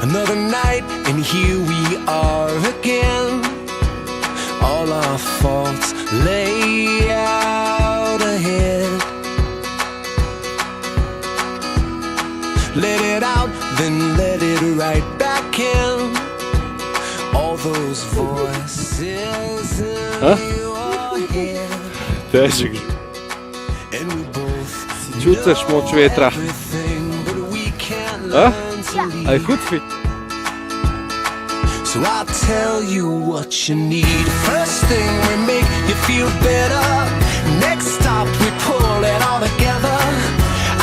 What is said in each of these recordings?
Another night and here we are again. All our faults lay out ahead. Let it out, then let it right back in. All those voices in your head. Težek. And we both Čutiš moč vetra? everything, but we can't A? learn to leave. A je hud fit? So I'll tell you what you need. First thing we make you feel better. Next stop we pull it all together.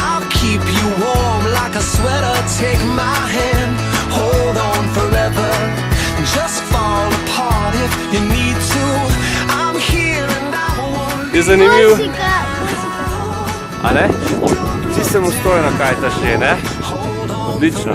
I'll keep you warm like a sweater. Take my hand, hold on forever. Just fall apart if you need to. I'm here and I won't. Je zanimiv, Muzika. a ne? Ti sem ustojen, kaj ta še, ne? Odlično.